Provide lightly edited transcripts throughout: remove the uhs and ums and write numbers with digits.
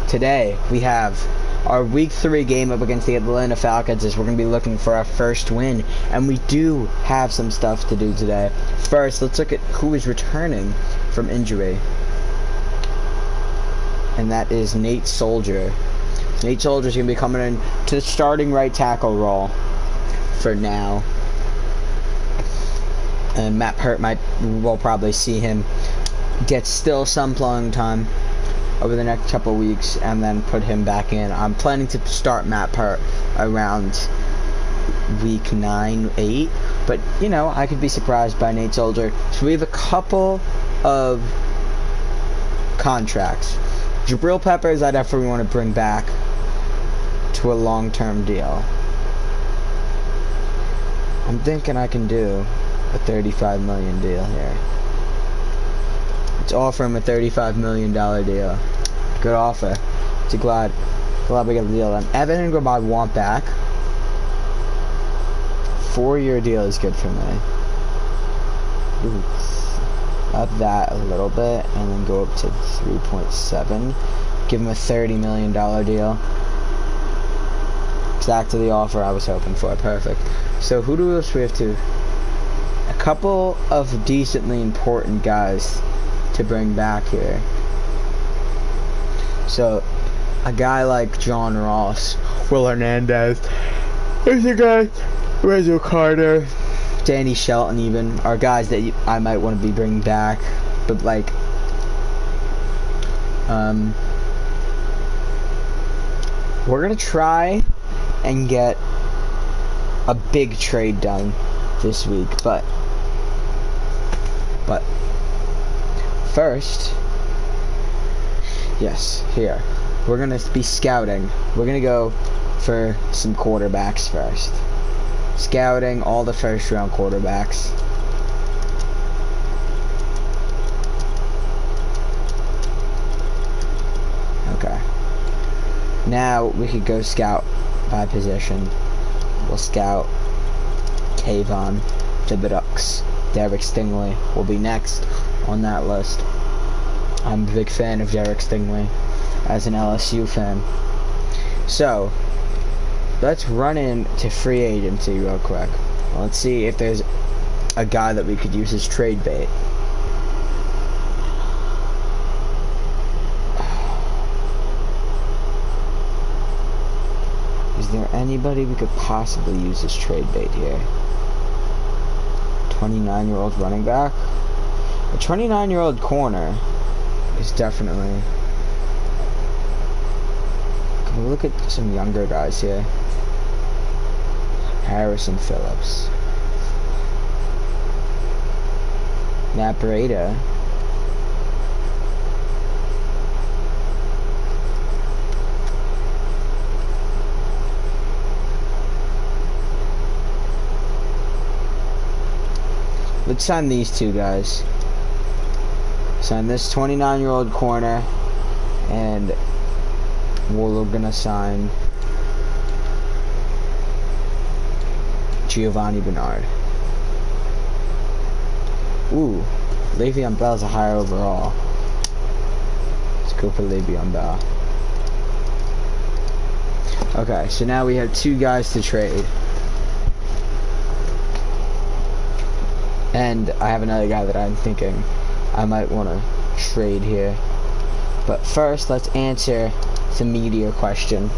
today we have our week 3 game up against the Atlanta Falcons, as we're going to be looking for our first win, and we do have some stuff to do today. First, let's look at who is returning from injury, and that is Nate Soldier. Nate Soldier is going to be coming in to the starting right tackle role for now, and Matt Pert will probably see him get still some playing time over the next couple of weeks and then put him back in. I'm planning to start Matt Pert around week 9-8, but you know, I could be surprised by Nate Soldier. So we have a couple of contracts. Jabril Peppers I definitely want to bring back to a long-term deal. I'm thinking I can do a $35 million deal here. Let's offer him a $35 million deal. Good offer. Glad we got the deal done. Evan Ingram I want back. 4-year deal is good for me. Ooh. Up that a little bit and then go up to 3.7. Give him a $30 million deal. Exactly the offer I was hoping for. Perfect. So who do we have to? A couple of decently important guys to bring back here. So a guy like John Ross, Will Hernandez, there's a guy, Rezo Carter, Danny Shelton even, are guys that I might want to be bringing back, but like we're gonna try and get a big trade done this week, but first, yes, here we're gonna be scouting. We're gonna go for some quarterbacks first. Scouting all the first round quarterbacks. Okay. Now we could go scout by position. We'll scout Kayvon to the Ducks. Derek Stingley will be next on that list. I'm a big fan of Derek Stingley as an LSU fan. So let's run into free agency real quick. Let's see if there's a guy that we could use as trade bait. Is there anybody we could possibly use as trade bait here? 29-year-old running back? A 29-year-old corner is definitely... Can we look at some younger guys here? Harrison Phillips, Matt Breida, let's sign these two guys. Sign this 29-year-old corner, and we're gonna sign Giovanni Bernard. Ooh, Le'Veon Bell's a higher overall. Let's go for Le'Veon Bell. Okay, so now we have 2 guys to trade. And I have another guy that I'm thinking I might want to trade here. But first, let's answer the media question.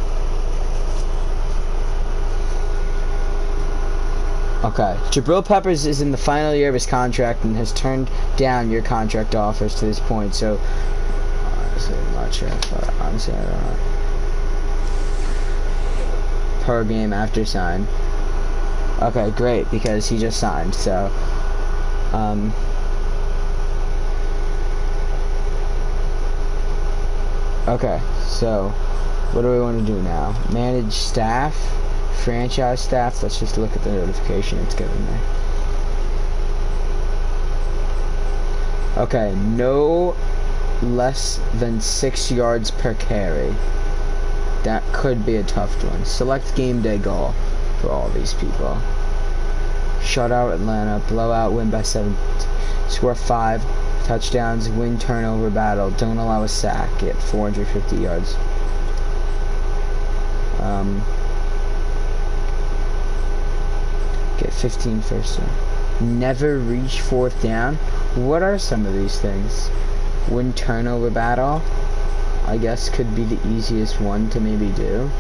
Okay, Jabril Peppers is in the final year of his contract and has turned down your contract offers to this point, so honestly, I'm not sure, but honestly, I don't know. Per game after sign. Okay, great, because he just signed, so okay, so what do we want to do now? Manage staff? Franchise staff? Let's just look at the notification it's giving me. Okay, no less than 6 yards per carry. That could be a tough one. Select game day goal for all these people. Shutout Atlanta, blowout win by 7, score 5, Touchdowns, win turnover battle. Don't allow a sack. Get 450 yards. Get 15 first down. Never reach fourth down. What are some of these things? Win turnover battle, I guess, could be the easiest one to maybe do.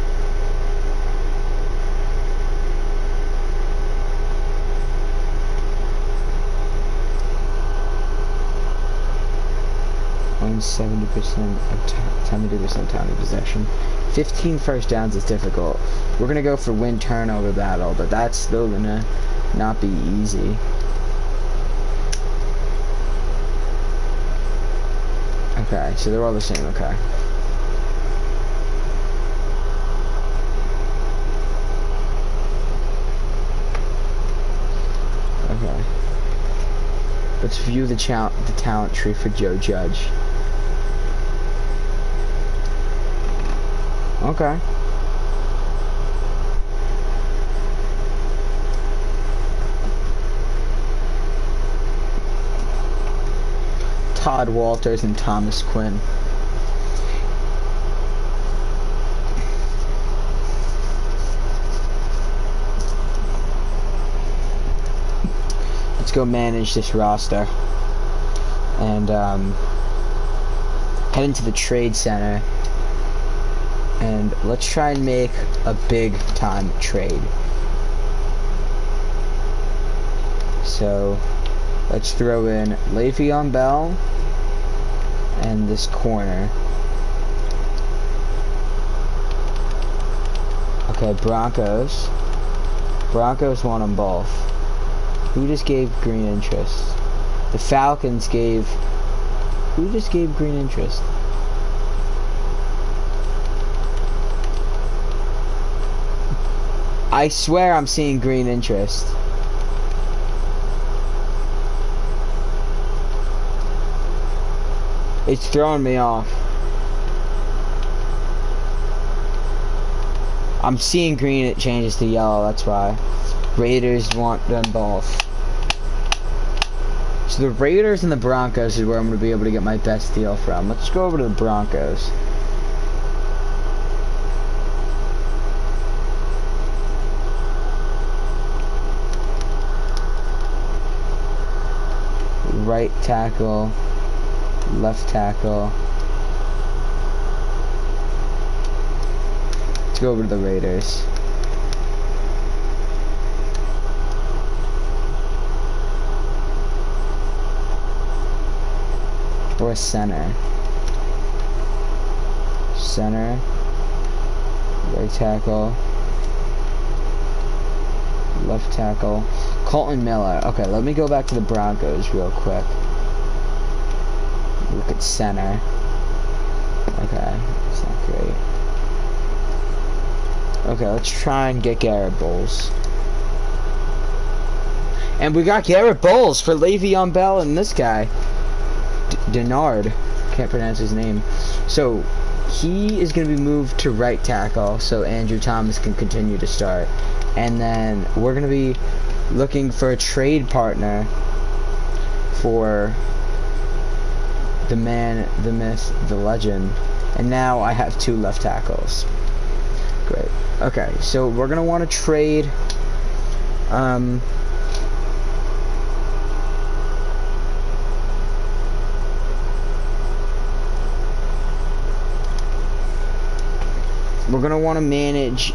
Own 70% of 70% time of possession. 15 first downs is difficult. We're gonna go for win turnover battle, but that's still gonna not be easy. Okay, so they're all the same, okay. Okay. Let's view the talent tree for Joe Judge. Okay. Todd Walters and Thomas Quinn. Let's go manage this roster and head into the trade center, and let's try and make a big time trade. So let's throw in Le'Veon Bell and this corner. Okay, Broncos. Broncos want them both. Who just gave green interest? The Falcons gave... Who just gave green interest? I swear I'm seeing green interest. It's throwing me off. I'm seeing green, it changes to yellow, that's why. Raiders want them both. So the Raiders and the Broncos is where I'm going to be able to get my best deal from. Let's go over to the Broncos. Right tackle, left tackle. Let's go over to the Raiders. Or center. Center. Right tackle. Left tackle. Colton Miller. Okay, let me go back to the Broncos real quick. Look at center. Okay, it's not great. Okay, let's try and get Garrett Bowles. And we got Garrett Bowles for Le'Veon Bell and this guy. Denard, can't pronounce his name. So he is going to be moved to right tackle so Andrew Thomas can continue to start. And then we're going to be looking for a trade partner for the man, the myth, the legend. And now I have 2 left tackles. Great. Okay, so we're going to want to trade we're going to want to manage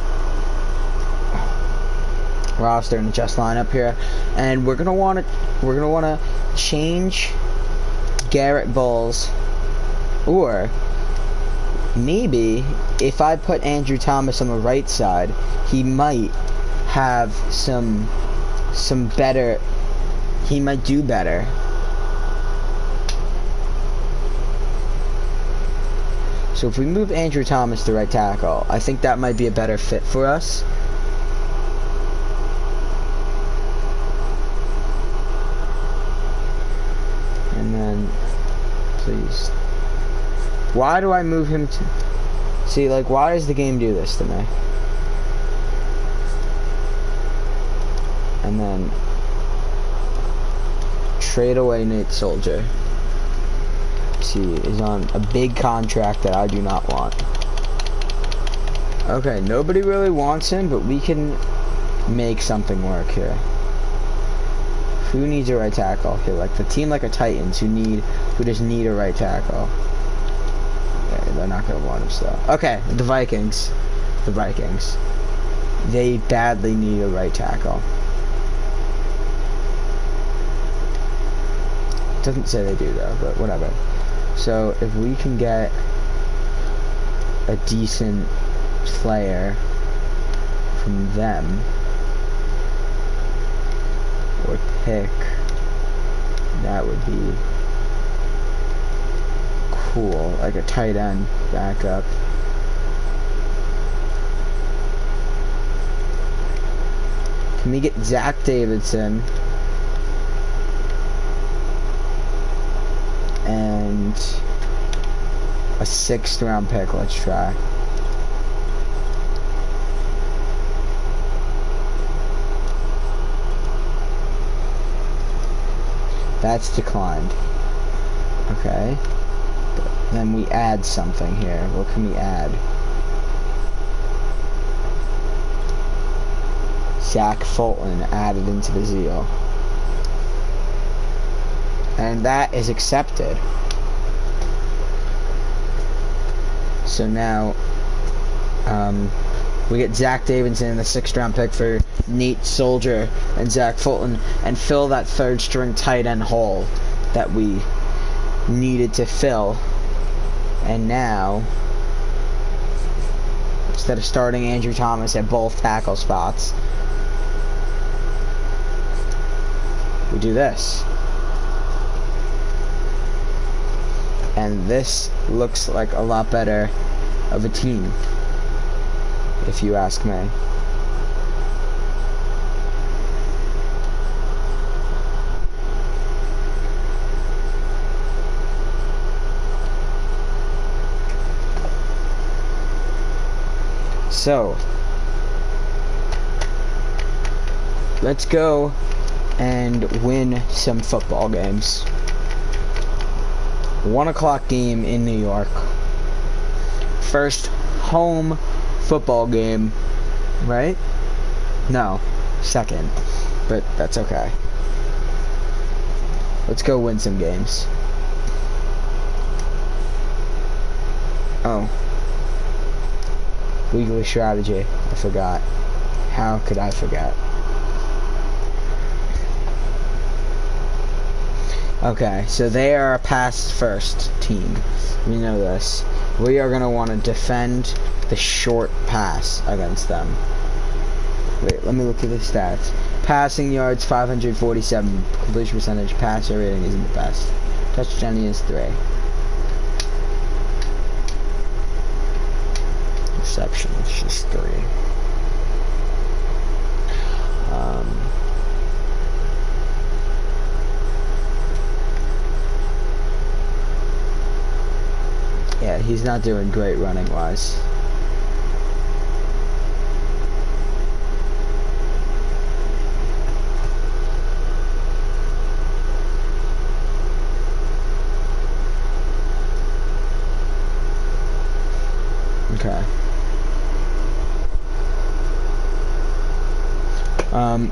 roster and adjust lineup here, and we're going to want to change Garrett Bowles, or maybe if I put Andrew Thomas on the right side, he might have some better, he might do better. So if we move Andrew Thomas to right tackle, I think that might be a better fit for us. And then, please. Why do I move him to... See, like, why does the game do this to me? And then, trade away Nate Soldier. Maxey is on a big contract that I do not want. Okay, nobody really wants him, but we can make something work here. Who needs a right tackle here? Like the team like a Titans who just need a right tackle. Okay, they're not gonna want him still. Okay, the Vikings. The Vikings. They badly need a right tackle. Doesn't say they do though, but whatever. So if we can get a decent player from them, or pick, that would be cool. Like a tight end backup. Can we get Zach Davidson and a 6th round pick? Let's try. That's declined. Okay. But then we add something here. What can we add? Zach Fulton added into the Zeal. And that is accepted. So now, we get Zach Davidson in the 6th round pick for Nate Soldier and Zach Fulton, and fill that 3rd string tight end hole that we needed to fill. And now, instead of starting Andrew Thomas at both tackle spots, we do this. And this looks like a lot better of a team, if you ask me. So, let's go and win some football games. 1 o'clock game in New York. First home football game, right? No, 2nd, but that's okay. Let's go win some games. Oh. Weekly strategy. I forgot. How could I forget? Okay, so they are a pass first team. We know this. We are going to want to defend the short pass against them. Wait, let me look at the stats. Passing yards 547. Completion percentage. Passer rating isn't the best. Touchdown is 3. Reception is just 3. Yeah, he's not doing great running wise. Okay.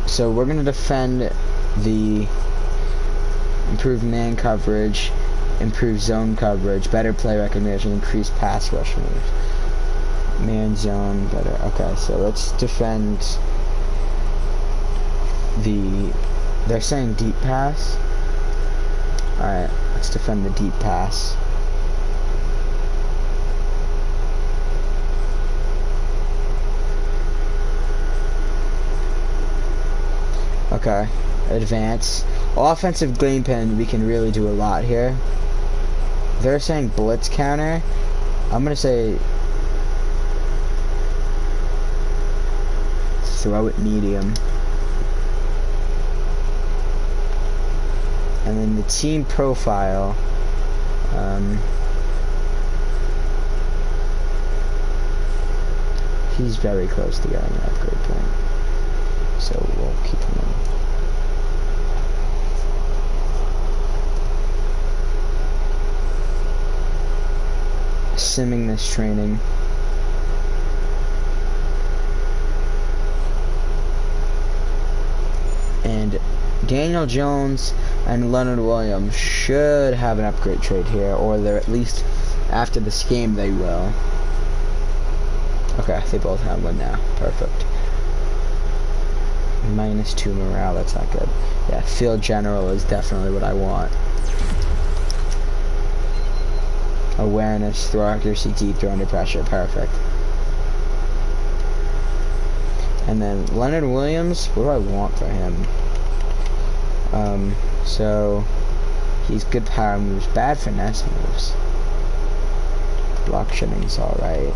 So we're gonna defend the improved man coverage, improved zone coverage, better play recognition, increased pass rush moves, man zone, better. Okay, so let's defend the. They're saying deep pass. All right, let's defend the deep pass. Okay, advance. Offensive game plan, we can really do a lot here. They're saying blitz counter. I'm gonna say throw it medium. And then the team profile, he's very close to getting an upgrade point, so we'll keep him in. Simming this training. And Daniel Jones and Leonard Williams should have an upgrade trade here, or they're at least after this game they will. Okay, they both have one now. Perfect. -2 morale, that's not good. Yeah, field general is definitely what I want. Awareness, throw accuracy, deep throw under pressure, perfect. And then Leonard Williams, what do I want for him? So he's good power moves, bad finesse moves. Block shitting's alright.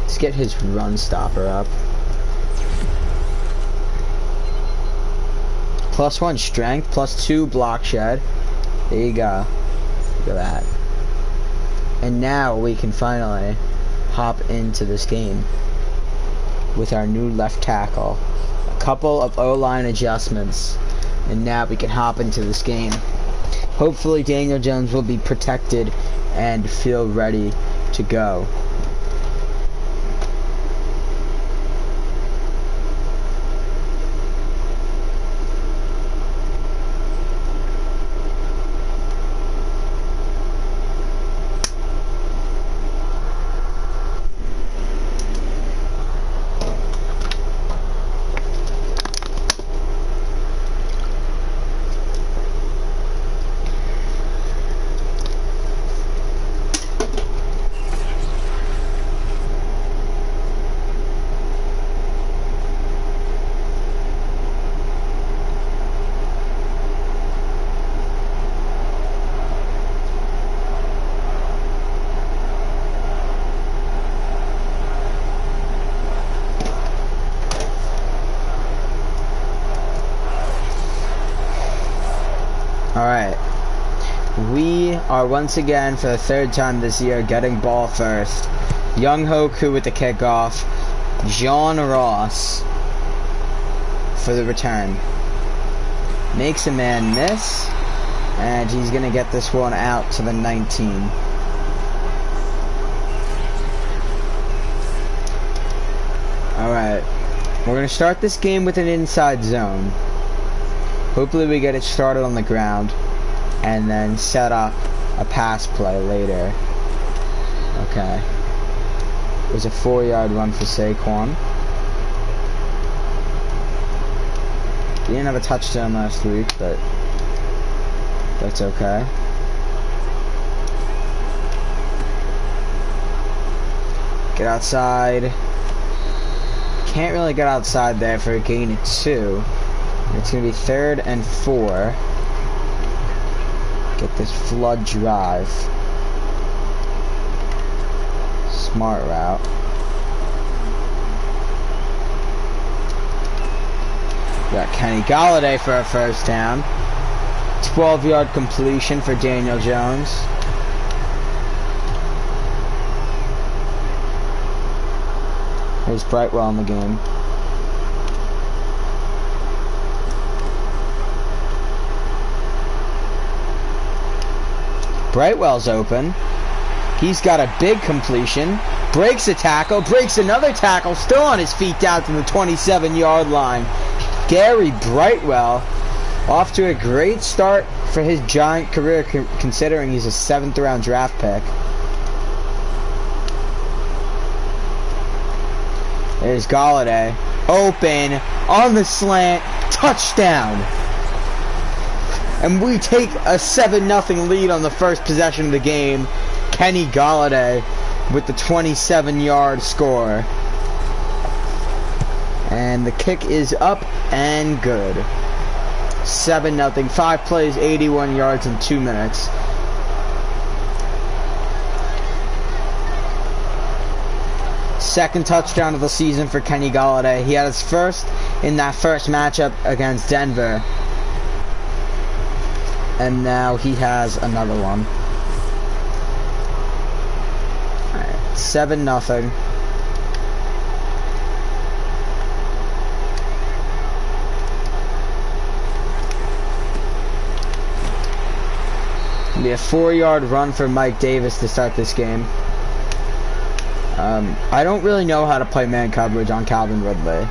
Let's get his run stopper up. +1 strength, +2 block shed. There you go. Look at that. And now we can finally hop into this game with our new left tackle. A couple of O-line adjustments, and now we can hop into this game. Hopefully Daniel Jones will be protected and feel ready to go. Alright, we are once again, for the third time this year, getting ball first. Young Hoku with the kickoff. John Ross for the return. Makes a man miss, and he's going to get this one out to the 19. Alright, we're going to start this game with an inside zone. Hopefully we get it started on the ground and then set up a pass play later. Okay. It was a 4-yard run for Saquon. He didn't have a touchdown last week, but that's okay. Get outside. Can't really get outside there for a gain of 2. It's going to be 3rd and 4. Get this flood drive. Smart route. Got Kenny Golladay for a first down. 12-yard completion for Daniel Jones. Here's Brightwell in the game. Brightwell's open. He's got a big completion. Breaks a tackle. Breaks another tackle. Still on his feet down from the 27-yard line. Gary Brightwell off to a great start for his giant career, considering he's a 7th-round draft pick. There's Golladay. Open. On the slant. Touchdown. And we take a 7-0 lead on the first possession of the game. Kenny Golladay with the 27-yard score. And the kick is up and good. 7-0. 5 plays, 81 yards in 2 minutes. Second touchdown of the season for Kenny Golladay. He had his first in that first matchup against Denver. And now he has another one. Alright, 7-0. It'll be a 4-yard run for Mike Davis to start this game. I don't really know how to play man coverage on Calvin Ridley,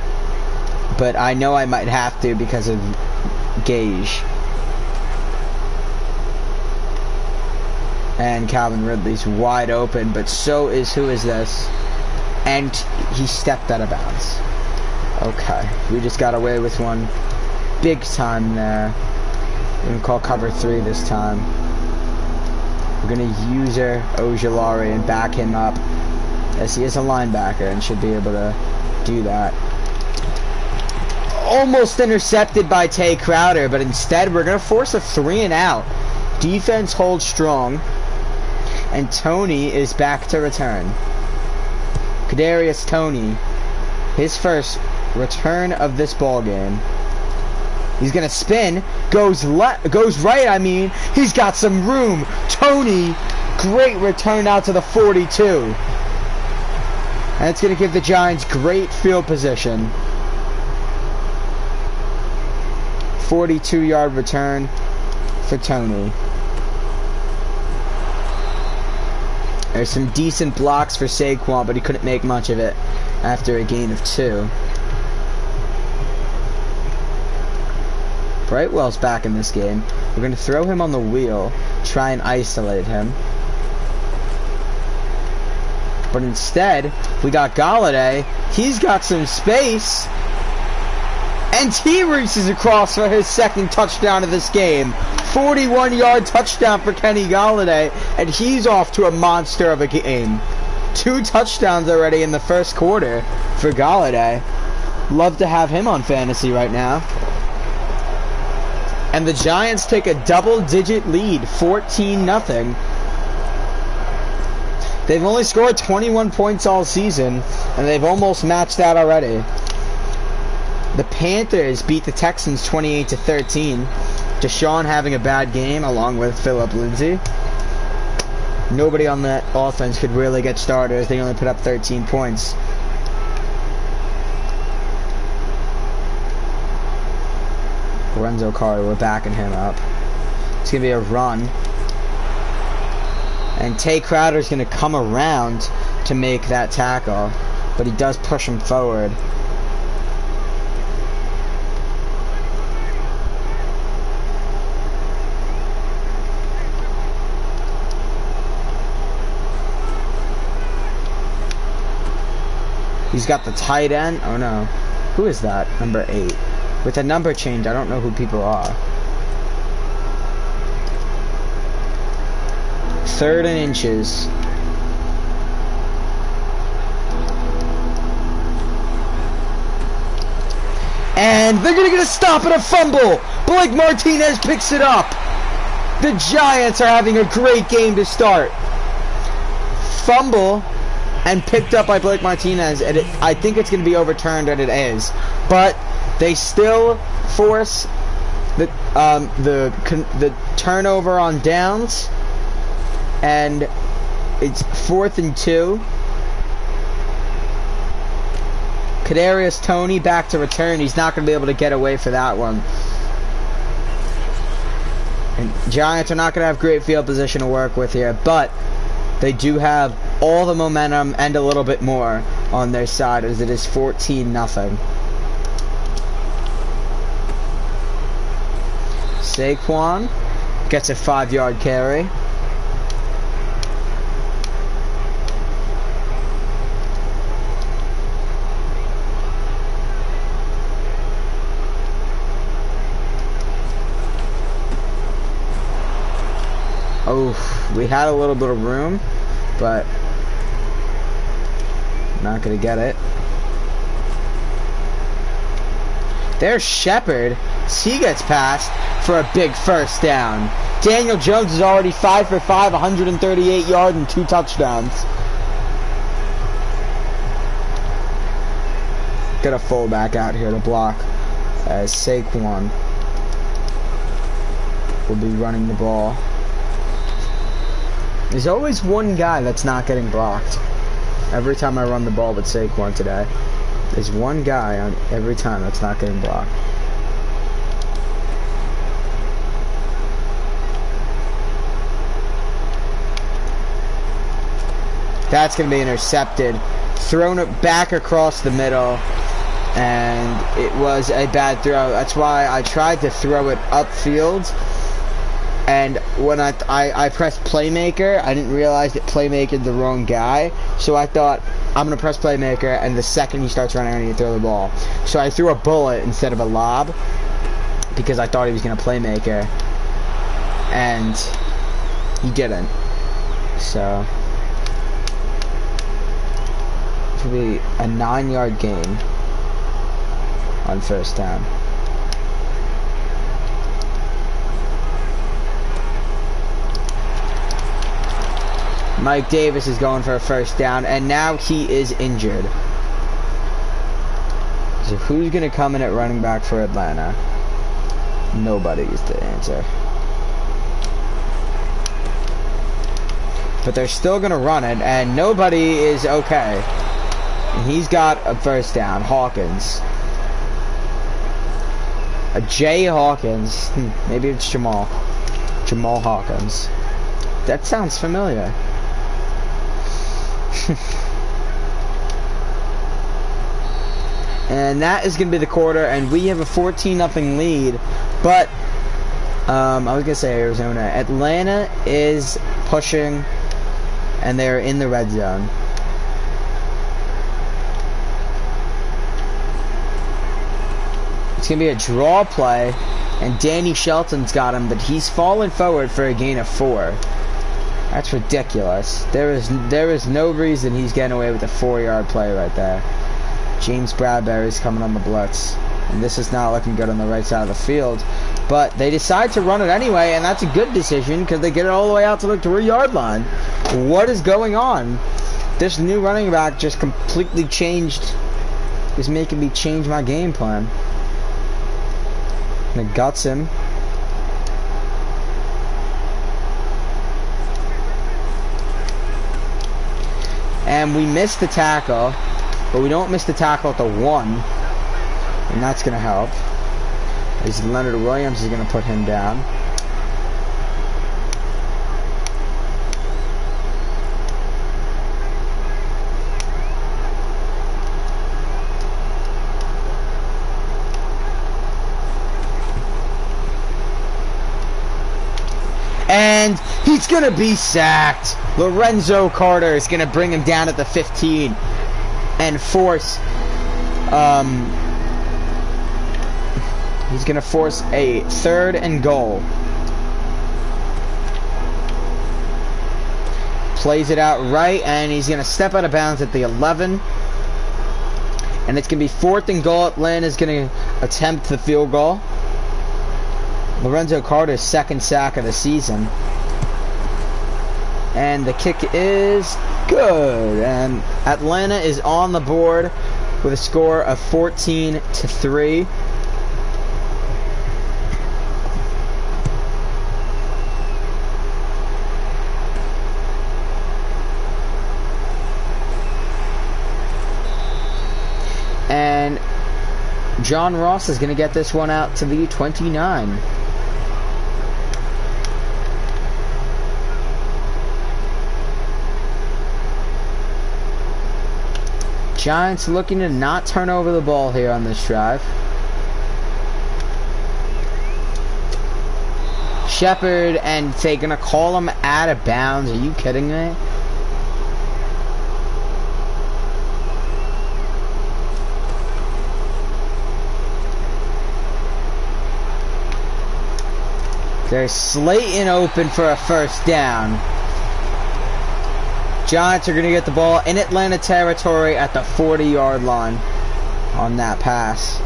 but I know I might have to because of Gage. And Calvin Ridley's wide open, but so is who is this? And he stepped out of bounds. Okay, we just got away with one big time there. We're going to call cover 3 this time. We're going to use our Ojulari and back him up, as he is a linebacker and should be able to do that. Almost intercepted by Tay Crowder, but instead we're going to force a 3 and out. Defense holds strong, and Tony is back to return. Kadarius Toney, his first return of this ball game. He's gonna spin, goes right. I mean, he's got some room. Tony, great return out to the 42, and it's gonna give the Giants great field position. 42-yard return for Tony. There's some decent blocks for Saquon, but he couldn't make much of it after a gain of 2. Brightwell's back in this game. We're going to throw him on the wheel, try and isolate him. But instead, we got Galladay. He's got some space. And he reaches across for his second touchdown of this game. 41-yard touchdown for Kenny Galladay, and he's off to a monster of a game. 2 touchdowns already in the first quarter for Galladay. Love to have him on fantasy right now. And the Giants take a double-digit lead, 14-0. They've only scored 21 points all season, and they've almost matched that already. The Panthers beat the Texans 28-13. Deshaun having a bad game along with Phillip Lindsay. Nobody on that offense could really get starters. They only put up 13 points. Lorenzo Carter, we're backing him up. It's going to be a run. And Tay Crowder's going to come around to make that tackle, but he does push him forward. He's got the tight end. Oh no. Who is that? Number 8. With a number change, I don't know who people are. 3rd and inches. And they're going to get a stop and a fumble. Blake Martinez picks it up. The Giants are having a great game to start. Fumble. And picked up by Blake Martinez, and I think it's going to be overturned, and it is. But they still force the turnover on downs, and it's 4th and 2. Kadarius Toney back to return. He's not going to be able to get away for that one. And Giants are not going to have great field position to work with here, but they do have all the momentum and a little bit more on their side, as it is 14-0. Saquon gets a 5-yard carry. Oh, we had a little bit of room, but not gonna get it. There's Shepard. He gets past for a big first down. Daniel Jones is already 5 for 5, 138 yards and 2 touchdowns. Got a fullback out here to block, as Saquon will be running the ball. There's always one guy that's not getting blocked. Every time I run the ball with Saquon today, there's one guy on every time that's not getting blocked. That's going to be intercepted. Thrown it back across the middle. And it was a bad throw. That's why I tried to throw it upfield. And when I pressed Playmaker, I didn't realize that Playmaker the wrong guy. So I thought, I'm going to press Playmaker, and the second he starts running, I need to throw the ball. So I threw a bullet instead of a lob, because I thought he was going to Playmaker. And he didn't. So it will be a 9-yard gain on first down. Mike Davis is going for a first down, and now he is injured. So who's going to come in at running back for Atlanta? Nobody is the answer. But they're still going to run it, and nobody is okay. And he's got a first down. Hawkins. A Jay Hawkins. Maybe it's Jamal. Jamal Hawkins. That sounds familiar. And that is going to be the quarter, and we have a 14-0 lead. But I was going to say Arizona. Atlanta is pushing, and they're in the red zone. It's going to be a draw play, and Danny Shelton's got him, but he's fallen forward for a gain of 4. That's ridiculous. There is no reason he's getting away with a 4-yard play right there. James Bradbury's coming on the blitz, and this is not looking good on the right side of the field. But they decide to run it anyway, and that's a good decision because they get it all the way out to the 3-yard line. What is going on? This new running back just completely changed. Is making me change my game plan. And it guts him. And we missed the tackle, but we don't miss the tackle at the 1, and that's going to help. As Leonard Williams is going to put him down. And he's going to be sacked. Lorenzo Carter is going to bring him down at the 15 and force, he's going to force a 3rd and goal. Plays it out right, and he's going to step out of bounds at the 11. And it's going to be 4th and goal. Atlanta is going to attempt the field goal. Lorenzo Carter's 2nd sack of the season. And the kick is good. And Atlanta is on the board with a score of 14-3. And John Ross is going to get this one out to the 29. Giants looking to not turn over the ball here on this drive. Shepard, and they're going to call him out of bounds. Are you kidding me? They're Slayton open for a first down. Giants are going to get the ball in Atlanta territory at the 40-yard line on that pass.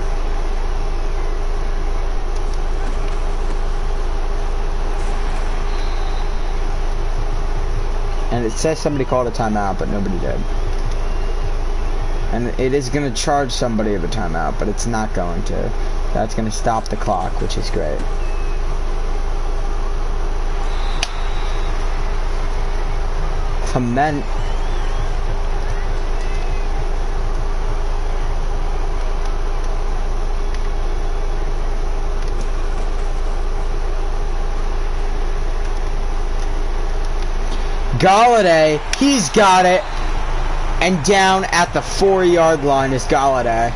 And it says somebody called a timeout, but nobody did. And it is going to charge somebody of a timeout, but it's not going to. That's going to stop the clock, which is great. Clement. Galladay, he's got it. And down at the 4-yard line is Galladay.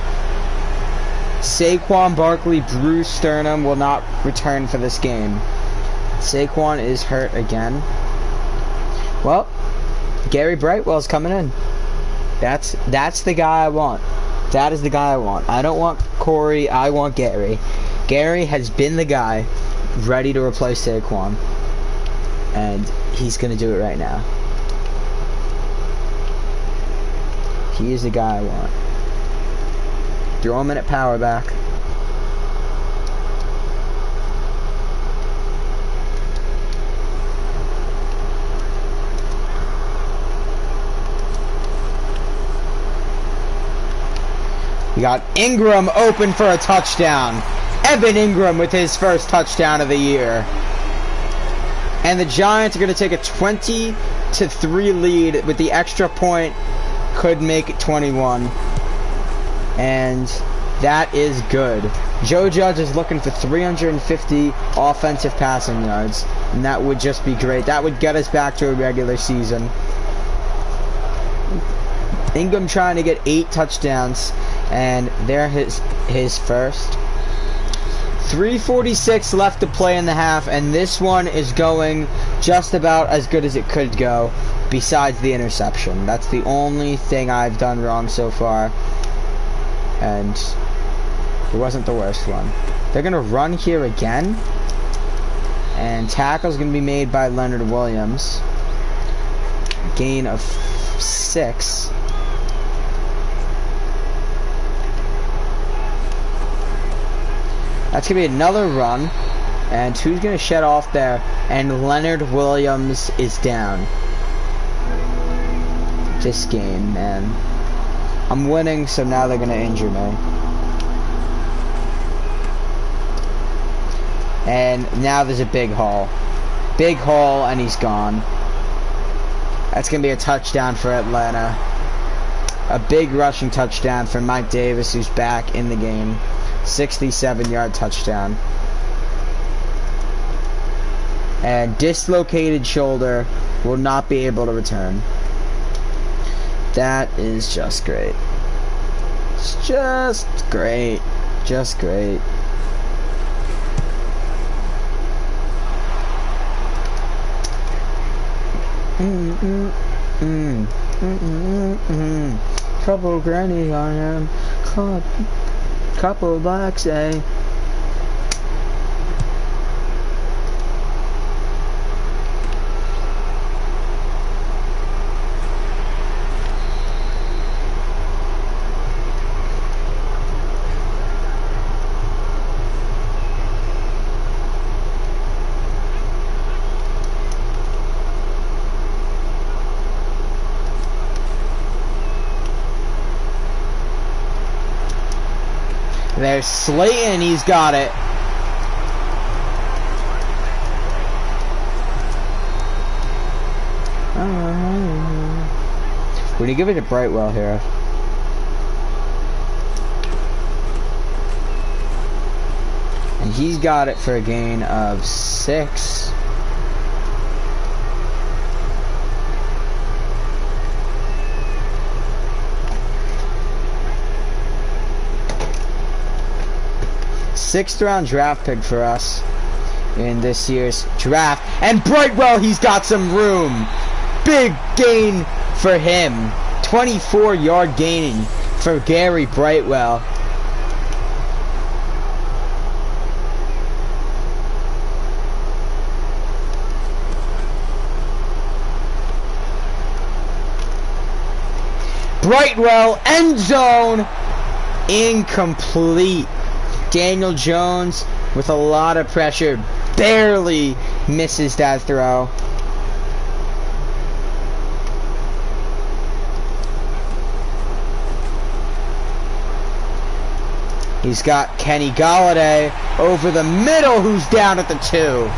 Saquon Barkley, bruised sternum, will not return for this game. Saquon is hurt again. Well, Gary Brightwell's coming in. That's the guy I want. That is the guy I want. I don't want Corey, I want Gary. Gary has been the guy ready to replace Saquon. And he's going to do it right now. He is the guy I want. Throw him in at power back. We got Ingram open for a touchdown. Evan Ingram with his first touchdown of the year. And the Giants are going to take a 20-3 lead with the extra point. Could make it 21. And that is good. Joe Judge is looking for 350 offensive passing yards. And that would just be great. That would get us back to a regular season. Ingram trying to get 8 touchdowns. And they're his first. 3:46 left to play in the half, and this one is going just about as good as it could go, besides the interception. That's the only thing I've done wrong so far, and it wasn't the worst one. They're going to run here again, and tackle's going to be made by Leonard Williams. Gain of 6. That's going to be another run. And who's going to shed off there? And Leonard Williams is down. This game, man. I'm winning, so now they're going to injure me. And now there's a big haul. Big haul, and he's gone. That's going to be a touchdown for Atlanta. A big rushing touchdown for Mike Davis, who's back in the game. 67-yard touchdown. And dislocated shoulder will not be able to return. That is just great. It's just great. Just great. Trouble granny on him. Couple blacks, eh? There's Slayton, he's got it. We're gonna give it to Brightwell here. And he's got it for a gain of 6. Sixth-round draft pick for us in this year's draft. And Brightwell, he's got some room. Big gain for him. 24-yard gain for Gary Brightwell. Brightwell, end zone, incomplete. Daniel Jones with a lot of pressure barely misses that throw. He's got Kenny Galladay over the middle, who's down at the 2.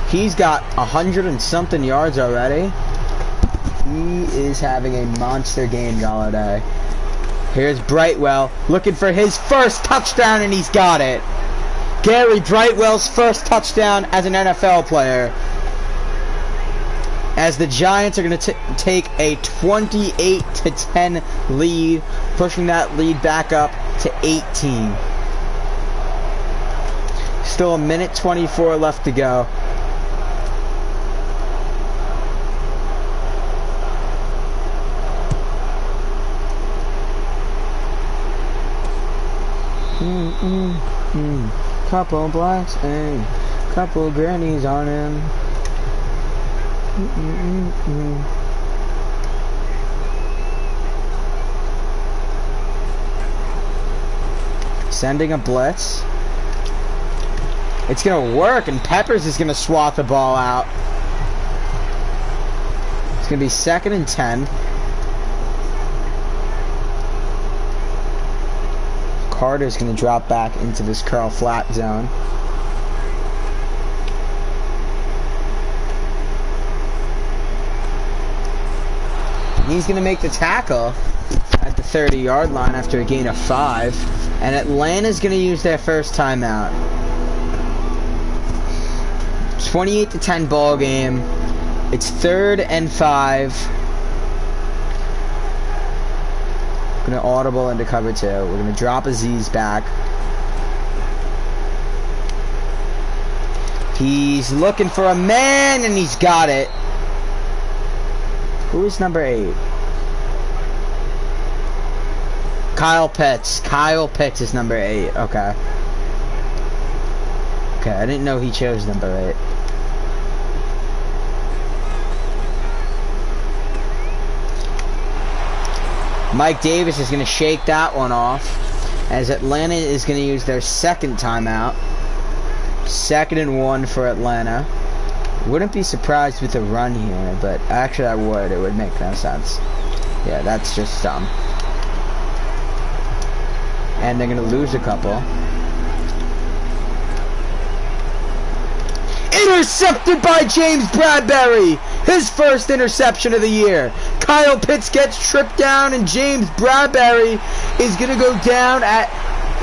He's got 100 and something yards already. He is having a monster game, Galladay. Here's Brightwell looking for his first touchdown, and he's got it. Gary Brightwell's first touchdown as an NFL player. As the Giants are going to take a 28-10 lead, pushing that lead back up to 18. Still a minute 24 left to go. Couple blacks and couple grannies on him. Sending a blitz. It's gonna work, and Peppers is gonna swat the ball out. It's gonna be 2nd and 10. Carter's gonna drop back into this curl flat zone. He's going to make the tackle at the 30-yard line after a gain of 5. And Atlanta's going to use their first timeout. 28-10 ball game. It's 3rd and 5. Going to audible into cover 2. We're going to drop Aziz back. He's looking for a man, and he's got it. Who is number 8? Kyle Pitts. Kyle Pitts is number 8. Okay. Okay, I didn't know he chose number 8. Mike Davis is going to shake that one off, as Atlanta is going to use their second timeout. 2nd and 1 for Atlanta. Wouldn't be surprised with a run here, but actually I would. It would make no sense. Yeah, that's just dumb. And they're going to lose a couple. Intercepted by James Bradbury! His first interception of the year. Kyle Pitts gets tripped down, and James Bradbury is going to go down at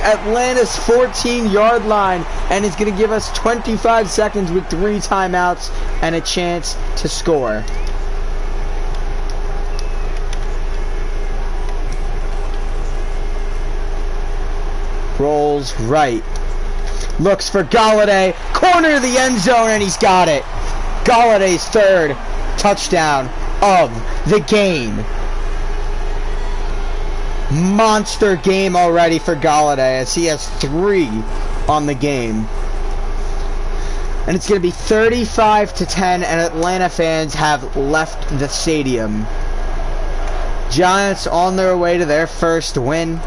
Atlanta's 14-yard line, and is going to give us 25 seconds with 3 timeouts and a chance to score. Rolls right. Looks for Galladay. Corner of the end zone, and he's got it. Galladay's 3rd touchdown of the game. Monster game already for Galladay, as he has 3 on the game. And it's going to be 35-10, and Atlanta fans have left the stadium. Giants on their way to their first win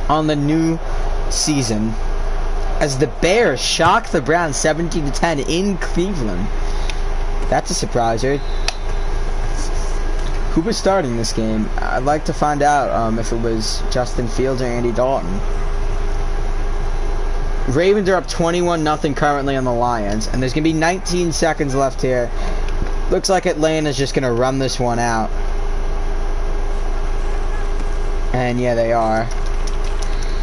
on the new season, as the Bears shock the Browns 17-10 in Cleveland. That's a surpriser. Who was starting this game? I'd like to find out if it was Justin Fields or Andy Dalton. Ravens are up 21-0 currently on the Lions, and there's going to be 19 seconds left here. Looks like Atlanta's just going to run this one out. And yeah, they are.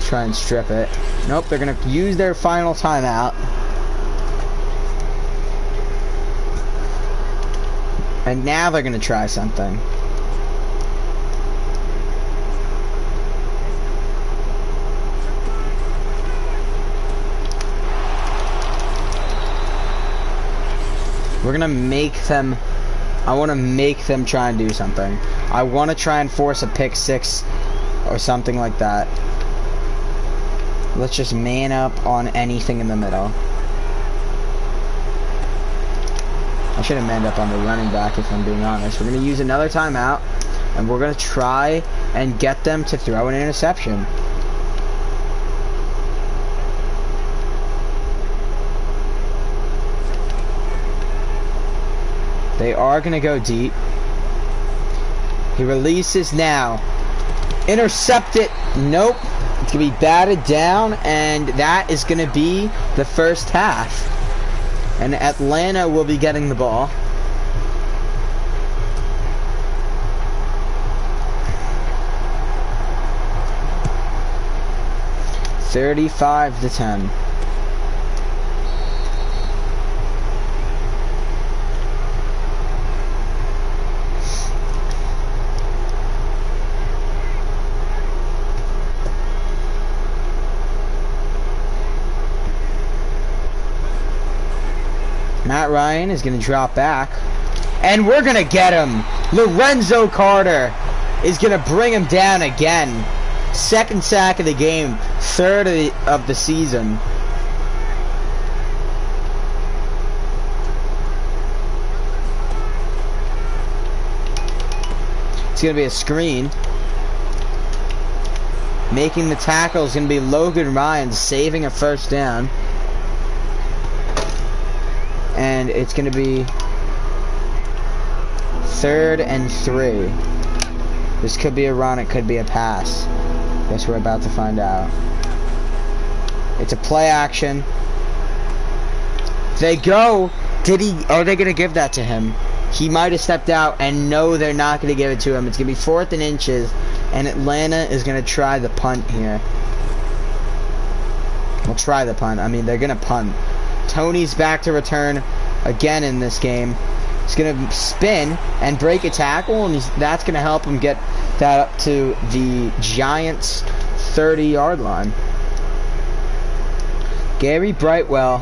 Try and strip it. Nope, they're going to use their final timeout. And now they're going to try something. We're going to make them... I want to make them try and do something. I want to try and force a pick 6 or something like that. Let's just man up on anything in the middle. I should have manned up on the running back, if I'm being honest. We're going to use another timeout, and we're going to try and get them to throw an interception. They are going to go deep. He releases now. Intercept it. Nope. It's going to be batted down, and that is going to be the first half. And Atlanta will be getting the ball. $35-10. Matt Ryan is going to drop back. And we're going to get him. Lorenzo Carter is going to bring him down again. Second sack of the game. Third of the season. It's going to be a screen. Making the tackle is going to be Logan Ryan, saving a first down. And it's going to be 3rd and 3. This could be a run, it could be a pass. Guess we're about to find out. It's a play action. They go. Are they going to give that to him? He might have stepped out, and no, they're not going to give it to him. It's going to be 4th and inches, and Atlanta is going to try the punt here. We'll try the punt. I mean, they're going to punt. Tony's back to return again in this game. He's going to spin and break a tackle, and that's going to help him get that up to the Giants' 30-yard line. Gary Brightwell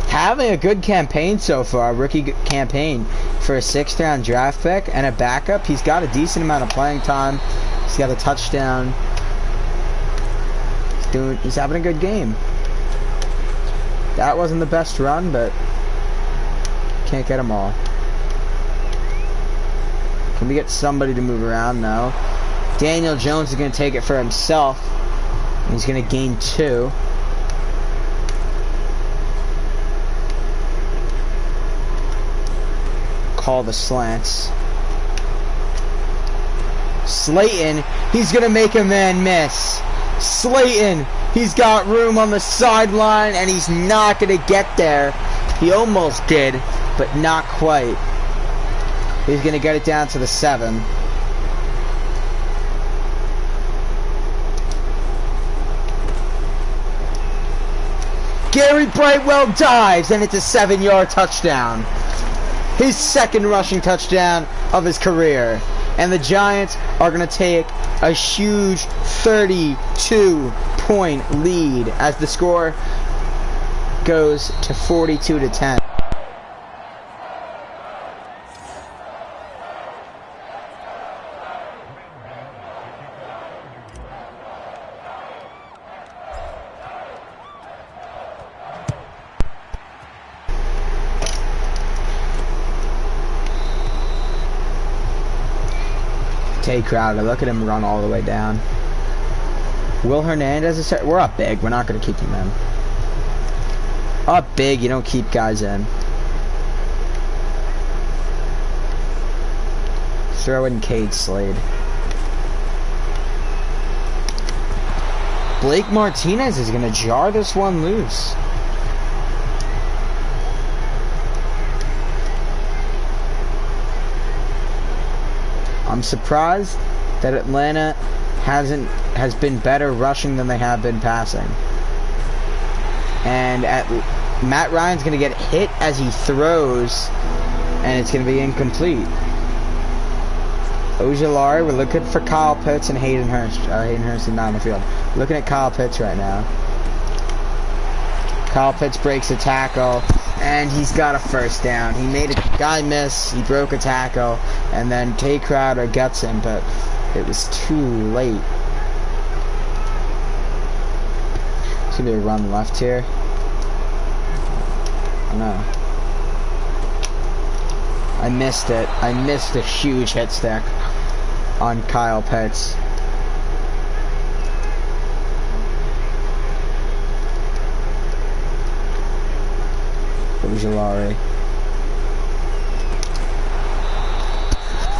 having a good campaign so far, rookie campaign for a 6th-round draft pick and a backup. He's got a decent amount of playing time. He's got a touchdown. He's having a good game. That wasn't the best run, but can't get them all. Can we get somebody to move around? No. Daniel Jones is going to take it for himself. He's going to gain 2. Call the slants. Slayton, he's going to make a man miss. Slayton, he's got room on the sideline, and he's not going to get there. He almost did, but not quite. He's going to get it down to the 7. Gary Brightwell dives, and it's a 7-yard touchdown. His 2nd rushing touchdown of his career. And the Giants are going to take a huge 32-point lead as the score goes to 42-10. Tay Crowder, look at him run all the way down. Will Hernandez is... We're up big. We're not going to keep him in. Up big, you don't keep guys in. Throw in Cade Slade. Blake Martinez is going to jar this one loose. I'm surprised that Atlanta has been better rushing than they have been passing. And Matt Ryan's going to get hit as he throws, and it's going to be incomplete. Ojulari, we're looking for Kyle Pitts and Hayden Hurst. Hayden Hurst is not on the field. Looking at Kyle Pitts right now. Kyle Pitts breaks a tackle, and he's got a first down. He made a guy miss, he broke a tackle, and then Tay Crowder gets him, but it was too late. It's going to be a run left here. No. I missed it. I missed a huge hit stick on Kyle Pitts. Ojulari.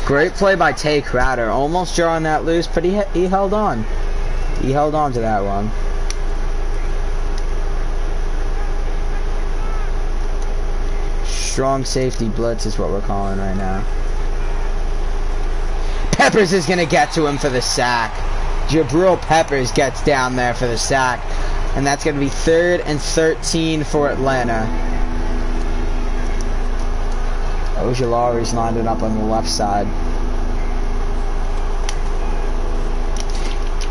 Great play by Tay Crowder. Almost drawing that loose, but he held on. He held on to that one. Strong safety blitz is what we're calling right now. Peppers is going to get to him for the sack. Jabril Peppers gets down there for the sack. And that's going to be 3rd and 13 for Atlanta. Ojulari's lined it up on the left side.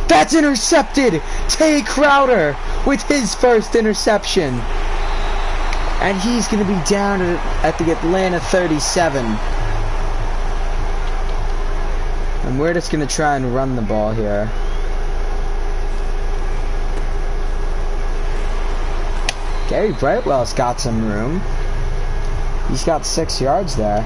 That's intercepted! Tay Crowder with his first interception. And he's going to be down at the Atlanta 37. And we're just going to try and run the ball here. Gary Brightwell's got some room. He's got 6 yards there.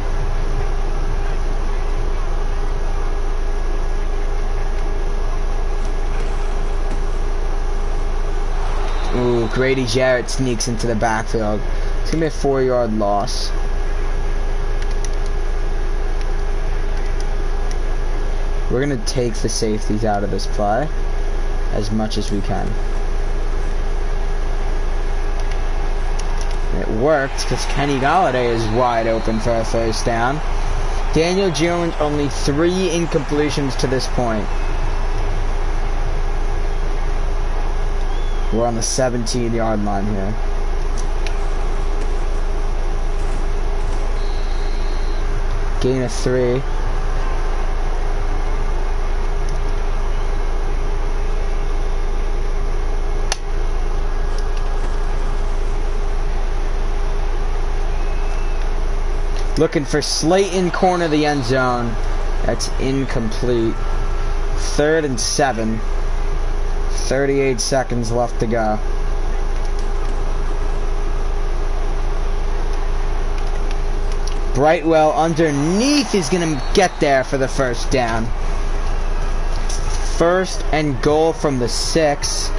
Ooh, Grady Jarrett sneaks into the backfield. It's going to be a 4-yard loss. We're going to take the safeties out of this play as much as we can. It worked because Kenny Golladay is wide open for a first down. Daniel Jones only 3 incompletions to this point. We're on the 17-yard line here. Gain of 3. Looking for Slayton, corner of the end zone. That's incomplete. 3rd and 7. 38 seconds left to go. Brightwell underneath is going to get there for the first down. 1st and goal from the 6.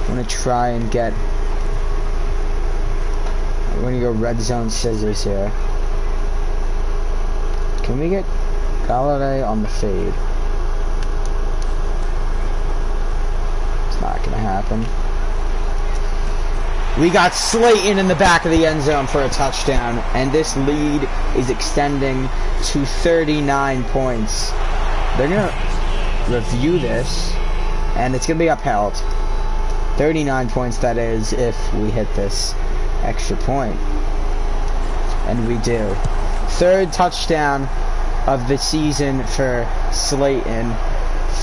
I'm going to try and get... We're going to go red zone scissors here. Can we get Golladay on the fade? It's not going to happen. We got Slayton in the back of the end zone for a touchdown, and this lead is extending to 39 points. They're going to review this, and it's going to be upheld. 39 points, that is, if we hit this extra point. And we do. 3rd touchdown of the season for Slayton.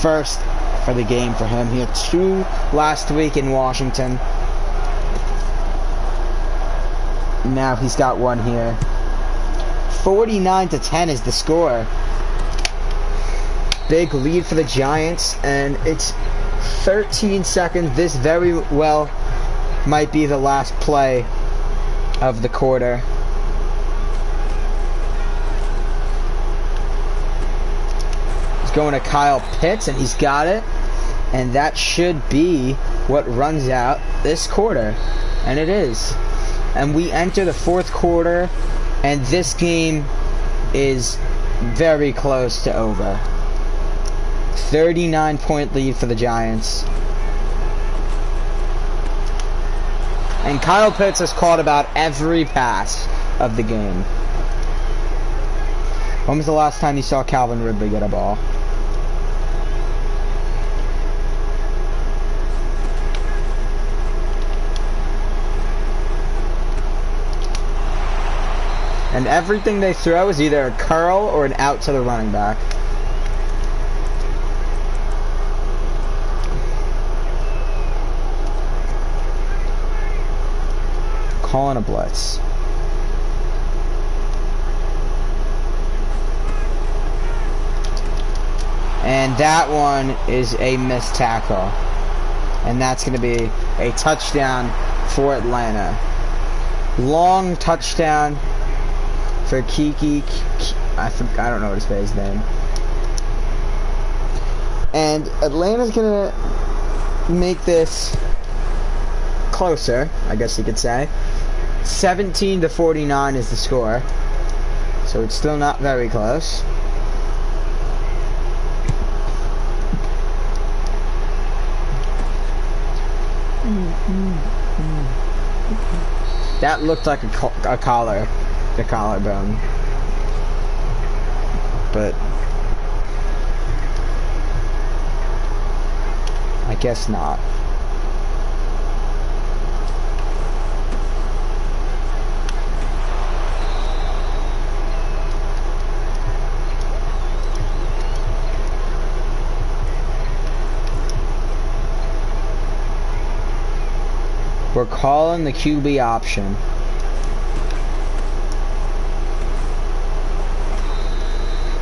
1st for the game for him. He had 2 last week in Washington. Now he's got 1 here. 49-10 is the score. Big lead for the Giants, and it's 13 seconds. This very well might be the last play of the quarter. He's going to Kyle Pitts, and he's got it. And that should be what runs out this quarter. And it is. And we enter the 4th quarter, and this game is very close to over. 39-point lead for the Giants. And Kyle Pitts has caught about every pass of the game. When was the last time you saw Calvin Ridley get a ball? And everything they throw is either a curl or an out to the running back. Calling a blitz. And that one is a missed tackle. And that's going to be a touchdown for Atlanta. Long touchdown for Kiki. I don't know what his name. And Atlanta's going to make this closer, I guess you could say. 17-49 is the score. So it's still not very close. That looked like a collar. The collarbone. But I guess not. we're calling the QB option.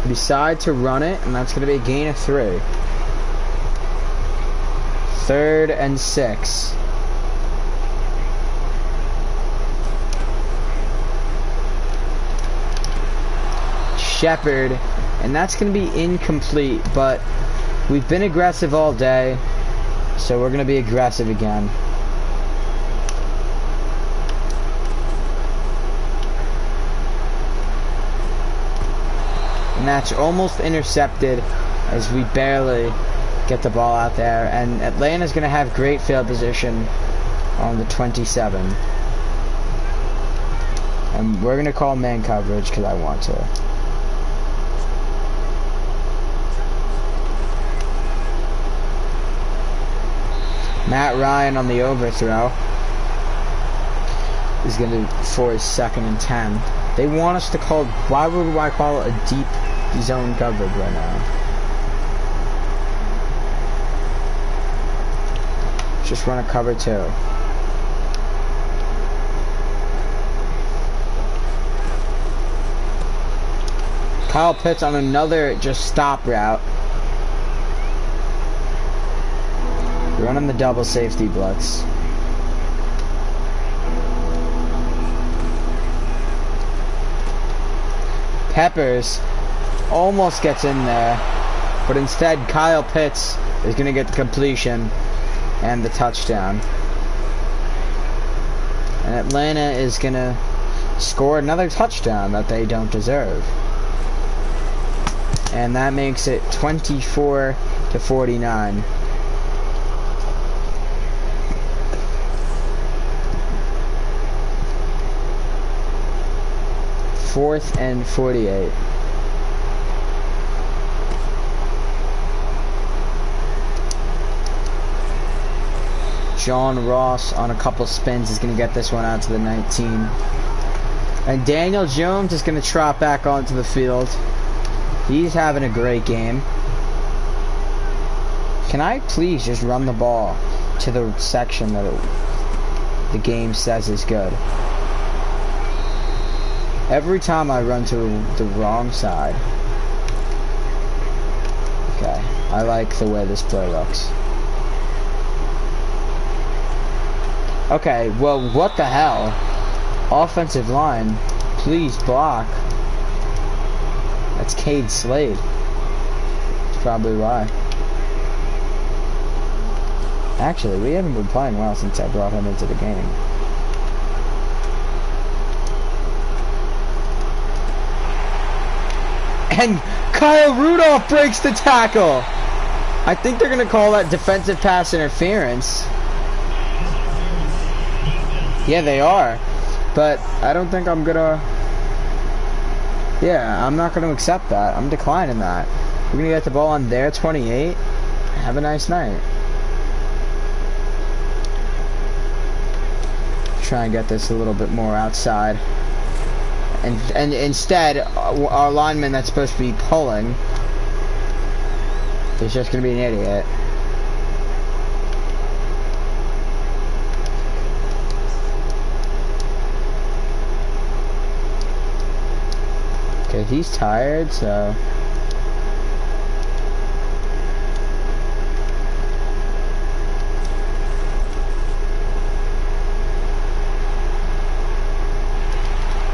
Decide to run it, and that's going to be a gain of 3. 3rd and 6. Shepard, and that's going to be incomplete, but we've been aggressive all day, so we're going to be aggressive again. And that's almost intercepted as we barely get the ball out there. And Atlanta's going to have great field position on the 27. And we're going to call man coverage because I want to. Matt Ryan on the overthrow is going to force 2nd and 10. They want us to call, why would I call it a deep zone coverage right now? Just run a cover 2. Kyle Pitts on another just stop route. Running the double safety blitz. Peppers almost gets in there, but instead Kyle Pitts is going to get the completion and the touchdown. And Atlanta is going to score another touchdown that they don't deserve. And that makes it 24-49. Fourth and 48. John Ross on a couple spins is going to get this one out to the 19. And Daniel Jones is going to trot back onto the field. He's having a great game. Can I please just run the ball to the section that the game says is good? Every time I run to the wrong side. Okay, I like the way this play looks. Okay, well, what the hell? Offensive line, please block. That's Cade Slade. That's probably why. Actually, we haven't been playing well since I brought him into the game. And Kyle Rudolph breaks the tackle. I think they're going to call that defensive pass interference. Yeah, they are. But I don't think I'm going to... Yeah, I'm not going to accept that. I'm declining that. We're going to get the ball on their 28. Have a nice night. Try and get this a little bit more outside. And instead, our lineman that's supposed to be pulling is just going to be an idiot. Okay, he's tired, so...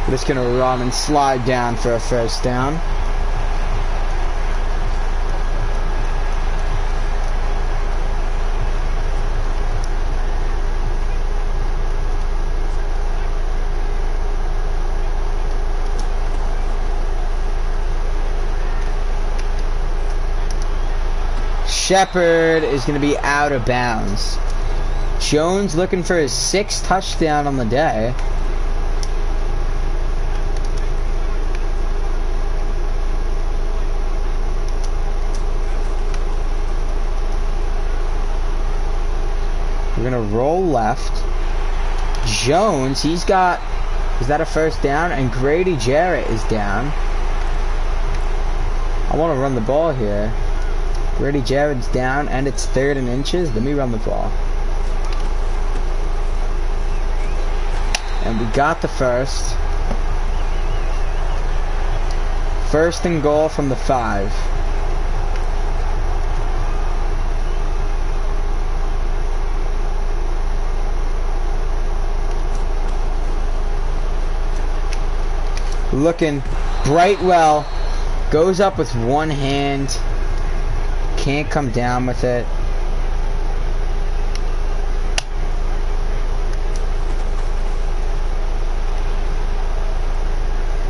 We're just going to run and slide down for a first down. Shepard is going to be out of bounds. Jones looking for his 6th touchdown on the day. We're gonna roll left. Jones, he's got, is that a first down? And Grady Jarrett is down. I want to run the ball here. Grady Jarrett's down, and it's 3rd and inches. Let me run the ball. And we got the first. First and goal from the 5. Looking. Brightwell goes up with one hand. Can't come down with it.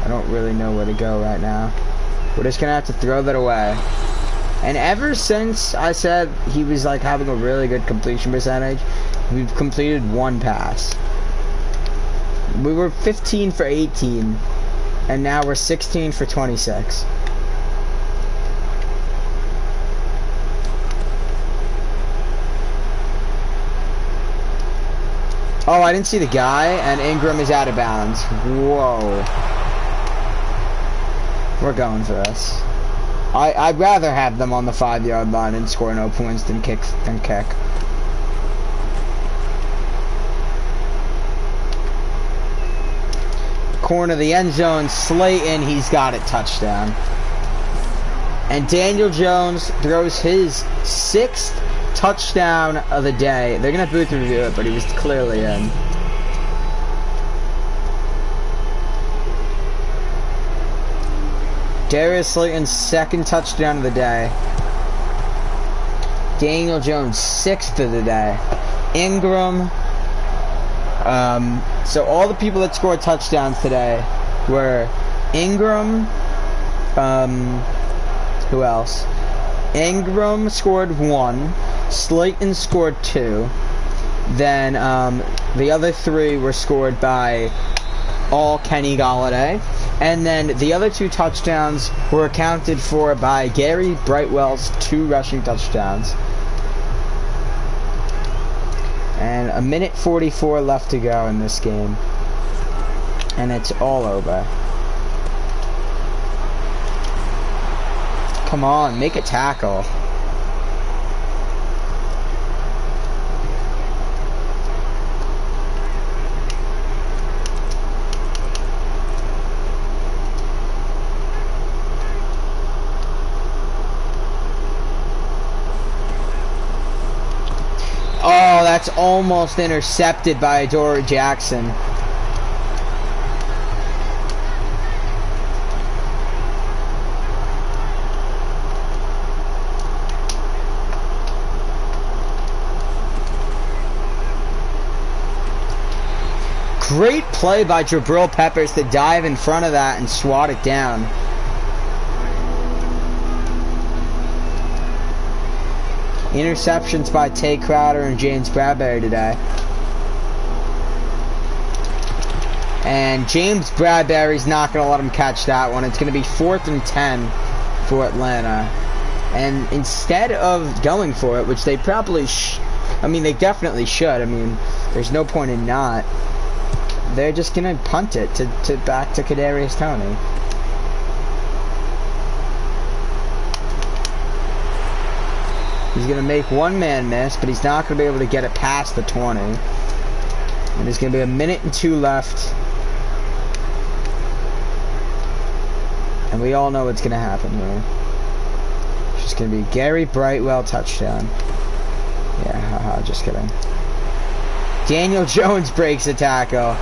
I don't really know where to go right now. We're just gonna have to throw that away. And ever since I said he was like having a really good completion percentage, we've completed one pass. We were 15 for 18, and now we're 16 for 26. Oh, I didn't see the guy, and Ingram is out of bounds. Whoa. We're going for this. I'd rather have them on the 5-yard line and score no points than kick. Corner of the end zone, Slayton, he's got it, touchdown. And Daniel Jones throws his 6th touchdown of the day. They're gonna booth review it, but he was clearly in. Darius Slayton's 2nd touchdown of the day. Daniel Jones' 6th of the day. Ingram. So all the people that scored touchdowns today were Ingram. Who else? Ingram scored 1. Slayton scored 2. Then the other 3 were scored by all Kenny Galladay. And then the other 2 touchdowns were accounted for by Gary Brightwell's 2 rushing touchdowns. And a minute 44 left to go in this game. And it's all over. Come on, make a tackle. Oh, that's almost intercepted by Adoree Jackson. Great play by Jabril Peppers to dive in front of that and swat it down. Interceptions by Tay Crowder and James Bradbury today. And James Bradbury's not going to let him catch that one. It's going to be 4th and 10 for Atlanta. And instead of going for it, which they probably they definitely should. I mean, there's no point in not. They're just going to punt it to back to Kadarius Toney. He's going to make one man miss, but he's not going to be able to get it past the 20. And there's going to be a minute and 2 left. And we all know what's going to happen here. It's just going to be Gary Brightwell touchdown. Yeah, haha, just kidding. Daniel Jones breaks a tackle.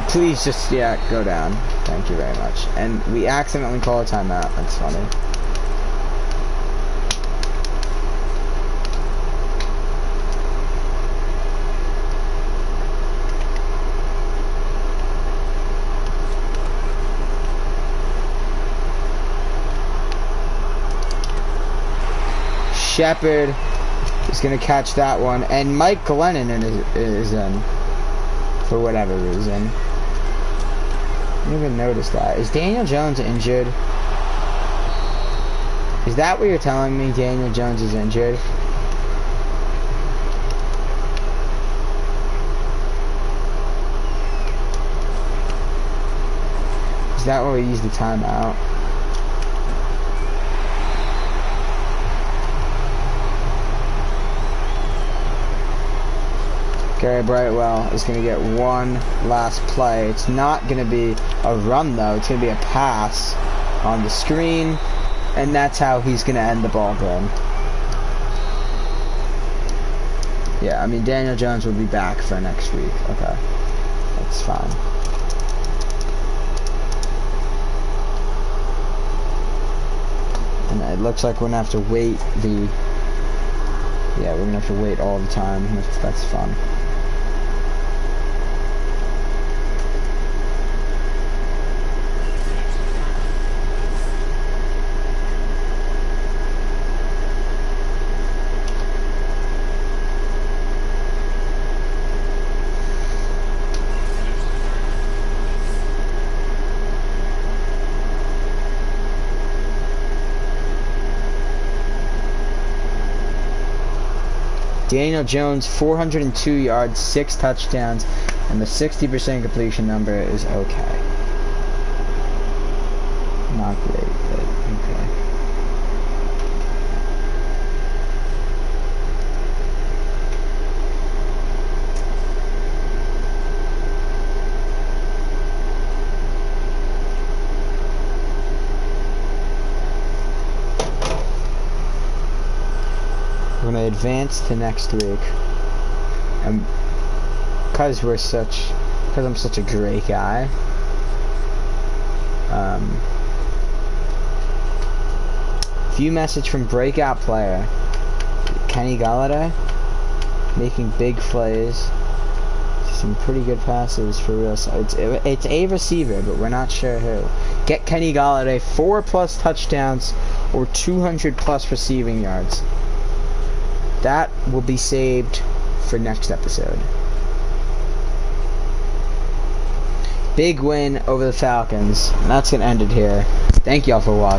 Please just, go down. Thank you very much. And we accidentally call a timeout. That's funny. Shepard is going to catch that one. And Mike Glennon is in. For whatever reason. I didn't even notice that. Is Daniel Jones injured? Is that what you're telling me? Daniel Jones is injured? Is that why we used the timeout? Gary Brightwell is going to get one last play. It's not going to be a run, though. It's going to be a pass on the screen, and that's how he's going to end the ball game. Yeah, I mean, Daniel Jones will be back for next week. Okay, that's fine. And it looks like we're going to have to wait yeah, we're going to have to wait all the time. That's fun. Daniel Jones, 402 yards, 6 touchdowns, and the 60% completion number is okay. Not great, but okay. We're going to advance to next week, and because I'm such a great guy, view message from breakout player Kenny Galladay, making big plays, some pretty good passes for real. So it's a receiver, but we're not sure who. Get Kenny Galladay 4+ touchdowns or 200+ receiving yards. That will be saved for next episode. Big win over the Falcons. And that's going to end it here. Thank y'all for watching.